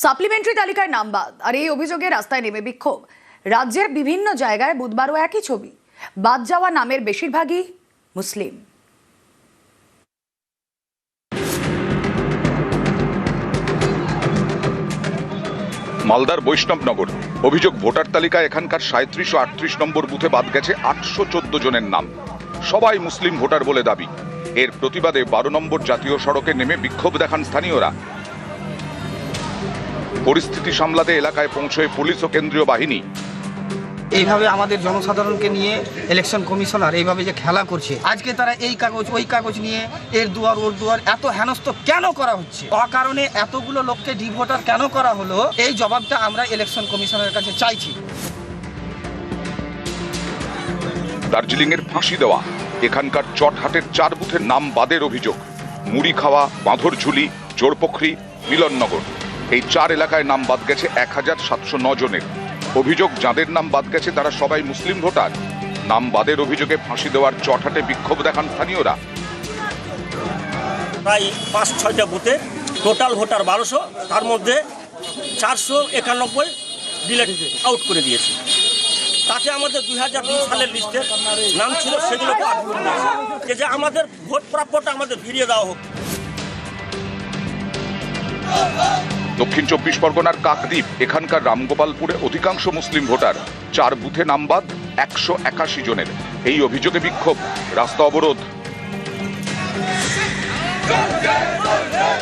Supplementary তালিকায় নাম বাদ আর এই অভিযোগে রাস্তায় নেমে বিক্ষোভ। রাজ্যের বিভিন্ন জায়গায় বুধবারও একই ছবি, বাদ যাওয়া নামের বেশিরভাগই মুসলিম। মালদার বৈষ্ণবনগর অভিযোগ, ভোটার তালিকায় এখানকার 37 ও 38 নম্বর বুথে বাদ গেছে 814 জনের নাম, সবাই মুসলিম ভোটার বলে দাবি। এর প্রতিবাদে 12 নম্বর জাতীয় সড়কে নেমে বিক্ষোভ দেখান স্থানীয়রা। পরিস্থিতি সামলাতে এলাকায় পৌঁছয় পুলিশ ও কেন্দ্রীয় বাহিনী। এইভাবে আমাদের জনসাধারণকে নিয়ে ইলেকশন কমিশনার এইভাবে যে খেলা করছে, আজকে তারা এই কাগজ ওই কাগজ নিয়ে এর দুয়ার ওর দুয়ার এত হেনস্থ কেন করা হচ্ছে, অকারণে এতগুলো লোককে ডিভোটার কেন করা হলো, এই জবাবটা আমরা ইলেকশন কমিশনারের কাছে চাইছি। দার্জিলিং এর ফাঁসি দেওয়া এখানকার চটহাটের 4 বুথের নাম বাদের অভিযোগ। মুড়িখাওয়া, বাঁধরঝুলি, জোরপোখরি, মিলননগর এই 4 এলাকায় নাম বাদ গেছে 1709 জনের। অভিযোগ, যাদের নাম বাদ গেছে তারা সবাই মুসলিম ভোটার। নাম বাদের অভিযোগে ফাঁসি দেওয়ার চটহাটে বিক্ষোভ দেখান স্থানীয়রা। প্রায় 5-6টা বুথে টোটাল ভোটার 1200, তার মধ্যে 491 ডিলেট আউট করে দিয়েছে। তাতে আমাদের 2002 সালের লিস্টের নাম ছিল, সেগুলোকে আউট করে দিয়েছে যে আমাদের ভোট প্রাপ্যটা আমাদের ফিরিয়ে দেওয়া হোক। দক্ষিণ 24 পরগনার কাকদ্বীপ এখানকার রামগোপালপুরে অধিকাংশ মুসলিম ভোটার, 4 বুথে নাম বাদ 181 জনের। এই অভিযোগে বিক্ষোভ, রাস্তা অবরোধ।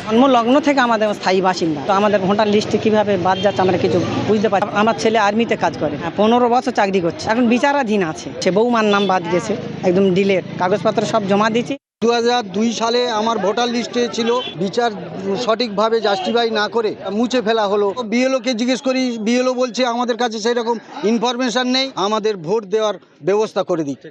জন্মলগ্ন থেকে আমাদের স্থায়ী বাসিন্দা, তো আমাদের ভোটার লিস্টে কিভাবে বাদ যাচ্ছে আমরা কিছু বুঝতে পারি। আমার ছেলে আর্মিতে কাজ করে, 15 বছর চাকরি করছে, এখন বিচারাধীন আছে। সে বৌমার নাম বাদ গেছে, একদম ডিলেট, কাগজপত্র সব জমা দিয়েছি। 2002 সালে আমার ভোটার লিস্টে ছিল, বিচার সঠিকভাবে জাস্টিফাই না করে মুছে ফেলা হলো। বিএলওকে জিজ্ঞেস করি, বিএলও বলছে আমাদের কাছে সেরকম ইনফরমেশন নেই, আমাদের ভোট দেওয়ার ব্যবস্থা করে দিচ্ছে।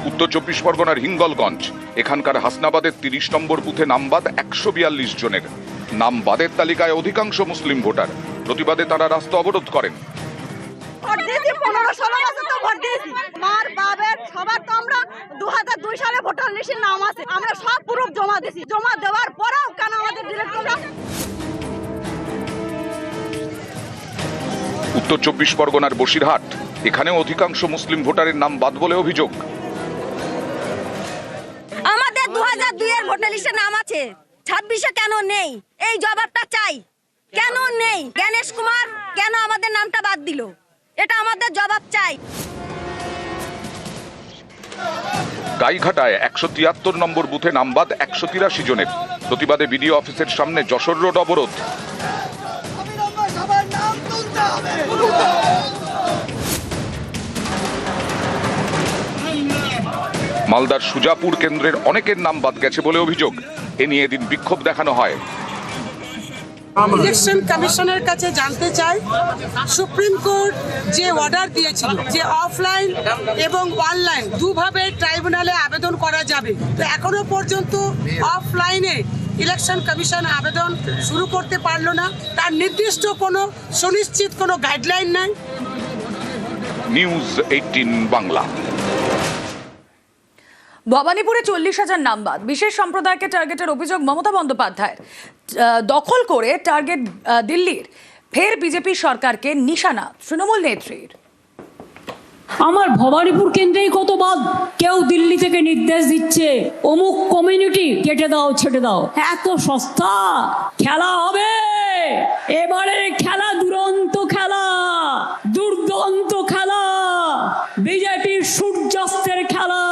উত্তর 24 পরগনার হিঙ্গলগঞ্জ এখানকার হাসনাবাদের 30 নম্বর বুথে নাম বাদ 142 জনের। নাম বাদের তালিকায় অধিকাংশ মুসলিম ভোটার। প্রতিবাদে তারা রাস্তা অবরোধ করেন। আমার বাবার সবার তো আমরা 2002 সালে ভোটার লিস্টের নাম আছে, আমরা সব প্রুফ জমা দিয়েছি। জমা দেওয়ার পরেও কেন আমাদের ডিলেট করলো? উত্তর 24 পরগনার বসিরহাট এখানেও অধিকাংশ মুসলিম ভোটারের নাম বাদ বলে অভিযোগ। আমাদের 2002 এর ভোটার লিস্টে নাম আছে, 26-এ কেন নেই? এই জবাবটা চাই। কেন নেই? গণেশ কুমার কেন আমাদের নামটা বাদ দিল? এটা আমাদের জবাব চাই। গাইঘাটায় 173 নম্বর বুথে নাম বাদ 183 জনের। প্রতিবাদে বিডিও অফিসের সামনে যশোর রোড অবরোধ। মালদার সুজাপুর কেন্দ্রের অনেকের নাম বাদ গেছে বলে অভিযোগ। এ নিয়ে এদিন বিক্ষোভ দেখানো হয়। ইলেকশন কমিশনের কাছে জানতে চাই, সুপ্রিম কোর্ট যে অর্ডার দিয়েছিল যে অফলাইন এবং অনলাইন দুভাবে ট্রাইব্যুনালে আবেদন করা যাবে, তো এখনো পর্যন্ত অফলাইনে ইলেকশন কমিশন আবেদন শুরু করতে পারলো না। তার নির্দিষ্ট কোনো সুনিশ্চিত কোনো গাইডলাইন নাই। নিউজ 18 বাংলা। ভবানীপুরে 40,000 নাম বাদ, বিশেষ সম্প্রদায়কে টার্গেটের অভিযোগ মমতা বন্দ্যোপাধ্যায়ের। দখল করে টার্গেট দিল্লির, ফের বিজেপি সরকারকে নিশানা তৃণমূল নেত্রীর। আমার ভবানীপুর কেন্দ্রেই কত বাদ, কেউ দিল্লি থেকে নির্দেশ দিচ্ছে অমুক কমিউনিটি কেটে দাও ছেটে দাও। এত সস্তা খেলা হবে এবারে, খেলা দুরন্ত খেলা, দুর্দান্ত খেলা, বিজেপির সূর্যাস্তের খেলা।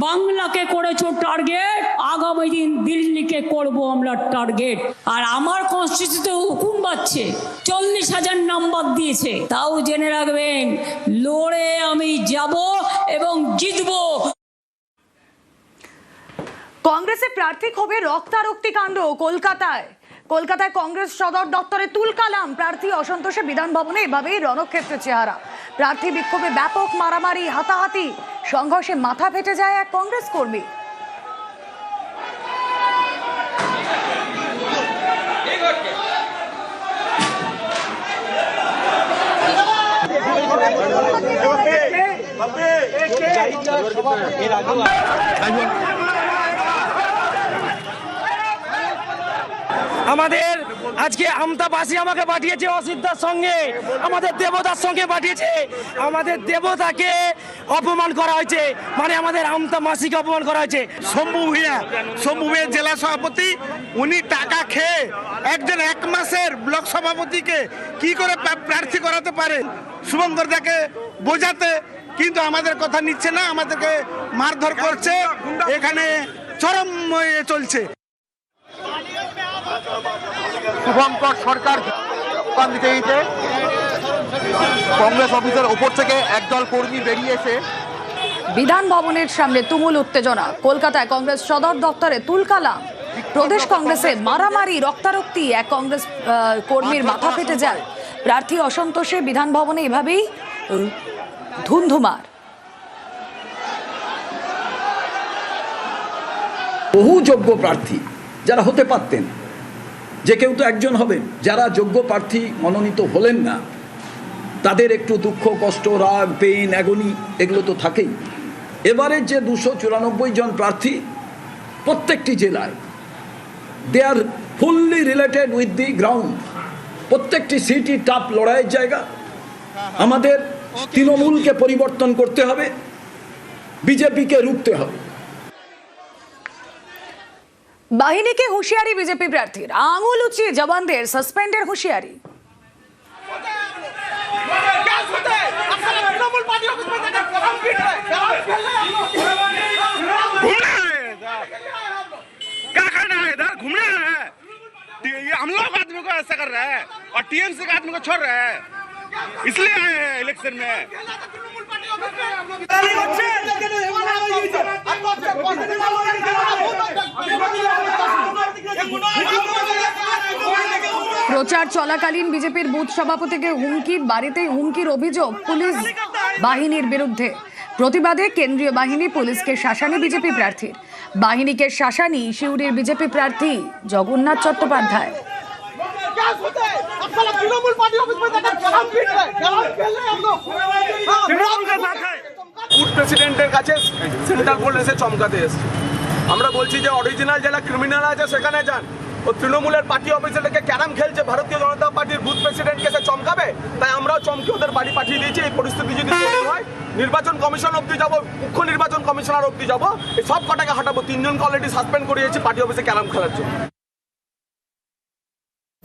বাংলাকে করেছো টার্গেট, আগামী দিন দিল্লিকে করব আমরা টার্গেট। আর আমার কনস্টিটিউশনে হুকুম পাচ্ছে 40,000 নাম বাদ দিয়েছে। তাও জেনে রাখবেন, লড়ে আমি যাব এবং জিতব। কংগ্রেসের প্রার্থী ক্ষোভে রক্তারক্তি কাণ্ড কলকাতায় কংগ্রেস সদর দপ্তরে তুলকালাম। প্রার্থী অসন্তোষে বিধান ভবনে এভাবেই রণক্ষেত্রের চেহারা। প্রার্থী বিক্ষোভে ব্যাপক মারামারি, হাতাহাতি, সংঘর্ষে মাথা ফেটে যায় এক কংগ্রেস কর্মী। আমাদের আজকে আমতাবাসী আমাকে পাঠিয়েছে অসিদ্ধার সঙ্গে, আমাদের দেবতার সঙ্গে পাঠিয়েছে। আমাদের দেবতাকে অপমান করা হয়েছে, মানে আমাদের আমতাবাসীকে অপমান করা হয়েছে। শম্ভু ভূঁইয়া জেলা সভাপতি, উনি টাকা খেয়ে একজন 1 মাসের ব্লক সভাপতিকে কি করে প্রার্থী করাতে পারে, শুভঙ্কর দাকে বোঝাতে, কিন্তু আমাদের কথা নিচ্ছে না, আমাদেরকে মারধর করছে, এখানে চরম চলছে। শুভঙ্কর সরকার দিতে দিতে কংগ্রেস অফিসের ওপর থেকে একদল কর্মী বেরিয়ে এসে বিধান ভবনের সামনে তুমুল উত্তেজনা। কলকাতায় কংগ্রেস সদর দপ্তরে তুলকালাম। প্রদেশ কংগ্রেসে মারামারি, রক্তারক্তি, এক কংগ্রেস কর্মীর মাথা ফেটে যায়। প্রার্থী অসন্তোষে বিধান ভবনে এভাবেই ধুন্ধুমার। বহু যোগ্য প্রার্থী যারা হতে পারতেন, যে কেউ তো একজন হবেন, যারা যোগ্য প্রার্থী মনোনীত হলেন না, তাদের একটু দুঃখ, কষ্ট, রাগ, পেইন, অ্যাগনি এগুলো তো থাকেই। এবারে যে 294 জন প্রার্থী প্রত্যেকটি জেলায়, they are fully related with the ground. প্রত্যেকটি সিটই টাফ লড়াইয়ের জায়গা। আমাদের তৃণমূলকে পরিবর্তন করতে হবে, বিজেপিকে রুখতে হবে। বাহিনীকে হুঁশিয়ারি বিজেপি প্রার্থীর, আঙুল উঁচিয়ে জওয়ানদের সাসপেন্ডের হুঁশিয়ারি। क्या करना है इधर, घूमना है? ये हम लोग आदमी को ऐसा कर रहा है और टीएमसी का आदमी को छोड़ रहा है, इसलिए आए हैं इलेक्शन में। প্রচার চলাকালীন বিজেপির বুথ সভাপতিকে হুমকির, বাড়িতেই হুমকির অভিযোগ পুলিশ বাহিনীর বিরুদ্ধে। প্রতিবাদে কেন্দ্রীয় বাহিনী পুলিশকে শাসানি বিজেপি প্রার্থীর। বাহিনীকে শাসানি শিউরির বিজেপি প্রার্থী জগন্নাথ চট্টোপাধ্যায়। বুথ প্রেসিডেন্টের কাছে সেন্ট্রাল পুলিশ এসে চমকাতে এসেছে। আমরা বলছি যে অরিজিনাল যারা ক্রিমিনাল আছে সেখানে যান। ও তৃণমূলের পার্টি অফিসে থেকে ক্যারাম খেলছে, ভারতীয় জনতা পার্টির বুথ প্রেসিডেন্টকে সে চমকাবে, তাই আমরাও চমকে ওদের বাড়ি পাঠিয়ে দিয়েছি। এই পরিস্থিতি যদি তৈরি হয়, নির্বাচন কমিশন অব্দি যাবো, মুখ্য নির্বাচন কমিশনার অব্দি যাবো, এই সব কটাকে হাঁটাবো। 3 জনকে অলরেডি সাসপেন্ড করিয়েছি পার্টি অফিসে ক্যারাম খেলার জন্য।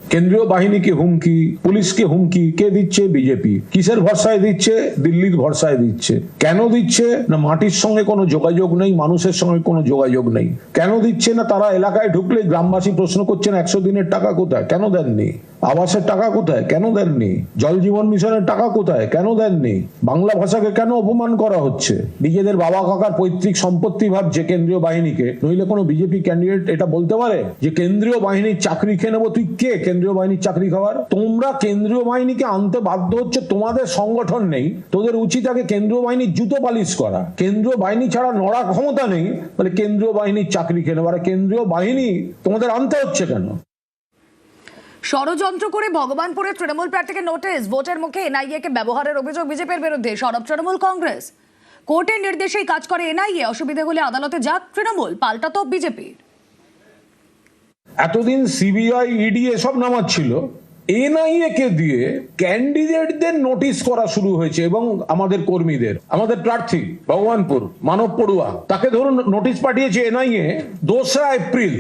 কেন্দ্রীয় বাহিনীকে হুমকি, পুলিশকে হুমকি কে দিচ্ছে? বিজেপি। কিসের ভরসায় দিচ্ছে? দিল্লির ভরসায় দিচ্ছে। কেন দিচ্ছে না? মাটির সঙ্গে কোনো যোগাযোগ নেই, মানুষের সঙ্গে কোনো যোগাযোগ নেই। কেন দিচ্ছে না? তারা এলাকায় ঢুকলে গ্রামবাসী প্রশ্ন করছেন 100 দিনের টাকা কোথায়, কেন দেননি? আবাসের টাকা কোথায়, কেন দেননি? জল জীবন মিশনের টাকা কোথায়, কেন দেননি? বাংলা ভাষাকে কেন অপমান করা হচ্ছে? নিজেদের বাবা কাকার পৈতৃক সম্পত্তি ভাবছে কেন্দ্রীয় বাহিনীকে। নইলে কোনো বিজেপি ক্যান্ডিডেট এটা বলতে পারে যে কেন্দ্রীয় বাহিনীর চাকরি খেয়ে নেবো? তুই কে কেন্দ্রীয় বাহিনীর চাকরি খাওয়ার? তোমরা কেন্দ্রীয় বাহিনীকে আনতে বাধ্য হচ্ছে, তোমাদের সংগঠন নেই। তোদের উচিত আগে কেন্দ্রীয় বাহিনীর জুতো পালিশ করা। কেন্দ্রীয় বাহিনী ছাড়া নড়া ক্ষমতা নেই, বলে কেন্দ্রীয় বাহিনীর চাকরি খেয়ে নেবো। আর কেন্দ্রীয় বাহিনী তোমাদের আনতে হচ্ছে কেন? ষড়যন্ত্র করে ভগবানপুরে তৃণমূল প্রার্থীকে নোটিশ, ভোটের মুখে এনআইএ কে ব্যবহারের অভিযোগ বিজেপির বিরুদ্ধে। সরব তৃণমূল কংগ্রেস। কোর্টের নির্দেশেই কাজ করে এনআইএ, অসুবিধা হলে আদালতে যাক তৃণমূল, পাল্টা তো বিজেপির। এতদিন সিবিআই, ইডি এসব নামাচ্ছিল, এনআইএ কে দিয়ে ক্যান্ডিডেটদের নোটিশ করা শুরু হয়েছে। এবং আমাদের কর্মীদের, আমাদের প্রার্থী ভগবানপুর মানব পড়ুয়া, তাকে ধরুন নোটিশ পাঠিয়েছে এনআইএ 2 এপ্রিল।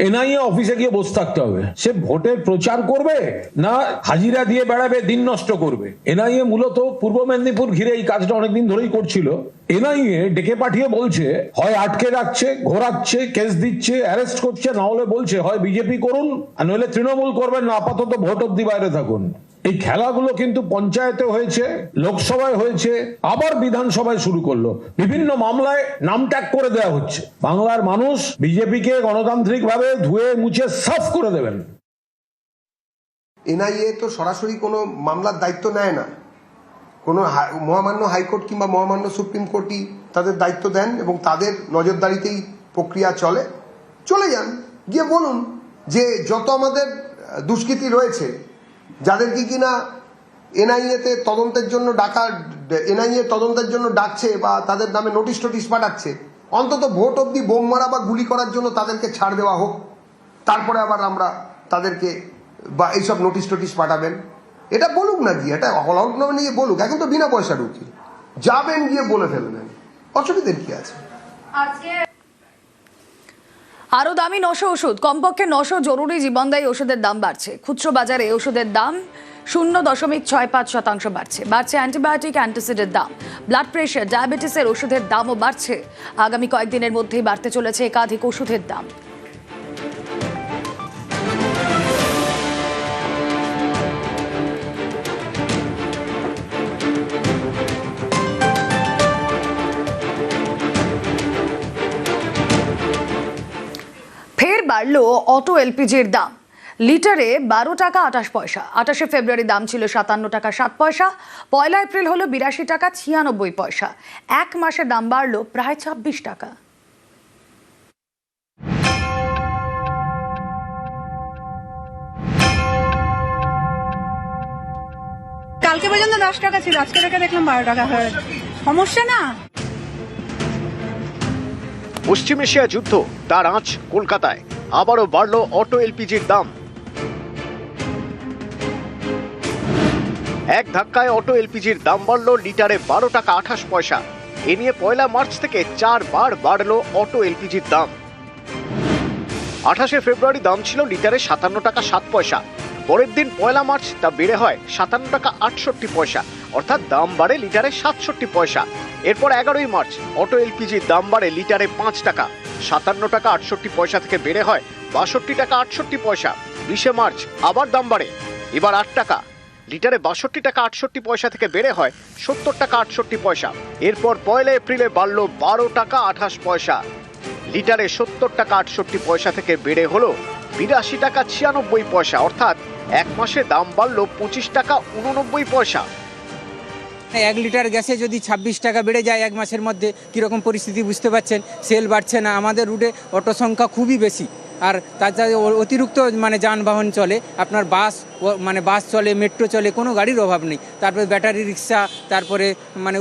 এনআইএ অফিসে গিয়ে বসে থাকতে হবে। সে ভোটের প্রচার করবে না হাজিরা দিয়ে বেড়াবে, দিন নষ্ট করবে? এনআইএ মূলত পূর্ব মেদিনীপুর ঘিরে এই কাজটা অনেকদিন ধরেই করছিল। এনআইএ ডেকে পাঠিয়ে বলছে হয় আটকে রাখছে, ঘোরাচ্ছে, কেস দিচ্ছে, অ্যারেস্ট করছে, না হলে বলছে হয় বিজেপি করুন আর নইলে তৃণমূল করবেন না, আপাতত ভোট অব্দি বাইরে থাকুন। এই খেলাগুলো কিন্তু পঞ্চায়েতে হয়েছে, লোকসভায় হয়েছে, আবার বিধানসভায় শুরু করলো। বিভিন্ন মামলায় নাম ট্যাগ করে দেওয়া হচ্ছে। বাংলার মানুষ বিজেপিকে গণতান্ত্রিক ভাবে ধুয়ে মুছে সাফ করে দেবেন। এনআইএ তো সরাসরি কোনো মামলার দায়িত্ব নেয় না। কোনো মহামান্য হাইকোর্ট কিংবা মহামান্য সুপ্রিম কোর্টই তাদের দায়িত্ব দেন এবং তাদের নজরদারিতেই প্রক্রিয়া চলে যান। গিয়ে বলুন যে যত আমাদের দুষ্কৃতী রয়েছে, যাদেরকে কিনা এনআইএতে তদন্তের জন্য তদন্তের জন্য ডাকছে বা তাদের নামে নোটিশ পাঠাচ্ছে, অন্তত ভোট অব্দি বোম মারা বা গুলি করার জন্য তাদেরকে ছাড় দেওয়া হোক। তারপরে আবার আমরা তাদেরকে বা এইসব নোটিশ টোটিশ পাঠাবেন, এটা বলুক না গিয়ে, এটা হলফনামা নিয়ে বলুক। এখন তো বিনা পয়সার উকিল, যাবেন গিয়ে বলে ফেলবেন, অসুবিধার কি আছে? আরো দামি 900 ওষুধ, কমপক্ষে 900 জরুরি জীবনদায়ী ওষুধের দাম বাড়ছে। খুচরো বাজারে ওষুধের দাম 0.65% বাড়ছে। বাড়ছে অ্যান্টিবায়োটিক, অ্যান্টাসিডের দাম। ব্লাড প্রেশার, ডায়াবেটিসের ওষুধের দামও বাড়ছে। আগামী কয়েকদিনের মধ্যেই বাড়তে চলেছে একাধিক ওষুধের দাম। ফের বাড়লো অটো এলপিজির দাম। লিটারে 12 টাকা 28 পয়সা। 28শে ফেব্রুয়ারি দাম ছিল 57 টাকা 7 পয়সা। 1 এপ্রিল হলো 82 টাকা 96 পয়সা। এক মাসে দাম বাড়লো প্রায় 26 টাকা। কালকে পর্যন্ত 10 টাকা ছিল, আজকে থেকে দেখলাম 12 টাকা হয়ে গেছে। সমস্যা না। পশ্চিম এশিয়া যুদ্ধ, তার আঁচ কলকাতায়। আবারও বাড়ল অটো এলপিজির দাম। এক ধাক্কায় অটো এলপিজির দাম বাড়ল লিটারে 12 টাকা 28 পয়সা। এ নিয়ে 1 মার্চ থেকে 4 বার বাড়ল অটো এলপিজির দাম। 28শে ফেব্রুয়ারি দাম ছিল লিটারে 57 টাকা 7 পয়সা। পরের দিন 1 মার্চ তা বেড়ে হয় 57 টাকা 68 পয়সা, অর্থাৎ দাম বাড়ে লিটারে 67 পয়সা। এরপর 11ই মার্চ অটো এলপিজির দাম বাড়ে লিটারে 5 টাকা। 57 টাকা 68 পয়সা থেকে বেড়ে হয় 62 টাকা 68 পয়সা। 20শে মার্চ আবার দাম বাড়ে, এবার 8 টাকা। লিটারে 62 টাকা 68 পয়সা থেকে বেড়ে হয় 70 টাকা 68 পয়সা। এরপর 1 এপ্রিলে বাড়ল 12 টাকা 28 পয়সা। লিটারে 70 টাকা 68 পয়সা থেকে বেড়ে হলো 82 টাকা 96 পয়সা, অর্থাৎ এক মাসে দাম বাড়ল 25 টাকা 89 পয়সা। 1 লিটার গ্যাসে যদি 26 টাকা বেড়ে যায় এক মাসের মধ্যে, কীরকম পরিস্থিতি বুঝতে পারছেন। সেল বাড়ছে না, আমাদের রুটে অটো সংখ্যা খুবই বেশি, আর তাছাড়া অতিরিক্ত যানবাহন চলে। আপনার বাস চলে, মেট্রো চলে, কোনো গাড়ির অভাব নেই। তারপরে ব্যাটারি রিক্সা, তারপরে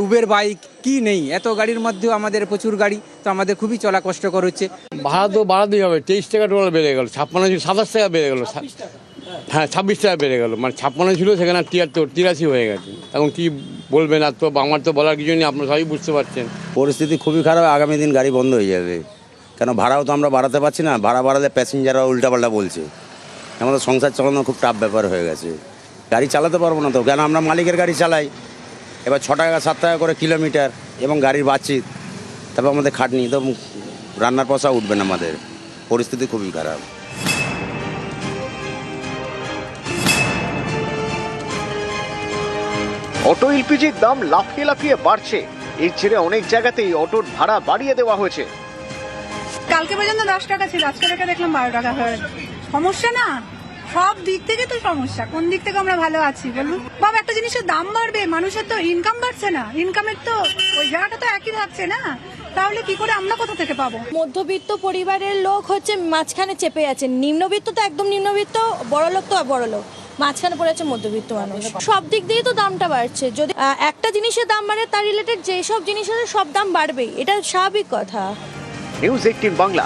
উবের বাইক, কি নেই। এত গাড়ির মধ্যেও আমাদের প্রচুর গাড়ি, তো আমাদের খুবই চলা কষ্টকর হচ্ছে। ভাড়া তো বাড়াতেই হবে। 23 টাকা টোটাল বেড়ে গেল, 56 27 টাকা বেড়ে গেল। হ্যাঁ, 26 টাকা বেড়ে গেল, 56 ছিল সেখানে 73 83 হয়ে গেছে। এখন কি বলবেন, আর তো আমার তো বলার কিছু নেই, আপনারা সবই বুঝতে পারছেন। পরিস্থিতি খুবই খারাপ, আগামী দিন গাড়ি বন্ধ হয়ে যাবে। কেন ভাড়াও তো আমরা বাড়াতে পারছি না, ভাড়া বাড়ালে প্যাসেঞ্জাররা উল্টাপাল্টা বলছে। আমাদের সংসার চালানো খুব টাফ ব্যাপার হয়ে গেছে, গাড়ি চালাতে পারবো না তো। কেন আমরা মালিকের গাড়ি চালাই, এবার 6 টাকা 7 টাকা করে কিলোমিটার, এবং গাড়ির বাঁচিত, তারপর আমাদের খাটনি, তো রান্নার পয়সা উঠবে না। আমাদের পরিস্থিতি খুবই খারাপ। অটো এলপিজির দাম লাফিয়ে লাফিয়ে বাড়ছে। এর জেরে অনেক জায়গাতেই অটোর ভাড়া বাড়িয়ে দেওয়া হয়েছে। কালকে পর্যন্ত 10 টাকা ছিল, আজকে থেকে দেখলাম 12 টাকা হয়ে গেছে। সমস্যা না, সব দিক থেকে তো সমস্যা। কোন দিক থেকে আমরা ভালো আছি বলুন? বাবা, একটা জিনিসের দাম বাড়বে, মানুষের তো ইনকাম বাড়ছে না, ইনকামের তো ওই জায়গাটা তো একই থাকছে না, তাহলে কি করে আমরা কোথা থেকে পাবো? মধ্যবিত্ত পরিবারের লোক হচ্ছে মাঝখানে চেপে আছে। নিম্নবিত্ত তো একদম নিম্নবিত্ত, বড় লোক তো বড় লোক, মাঝখানে পড়ে আছে মধ্যবিত্ত মানুষ। সব দিক দিয়ে তো দামটা বাড়ছে। যদি একটা জিনিসের দাম বাড়ে, তার রিলেটেড যেসব জিনিস আছে সব দাম বাড়বেই, এটা স্বাভাবিক কথা। নিউজ 18 বাংলা।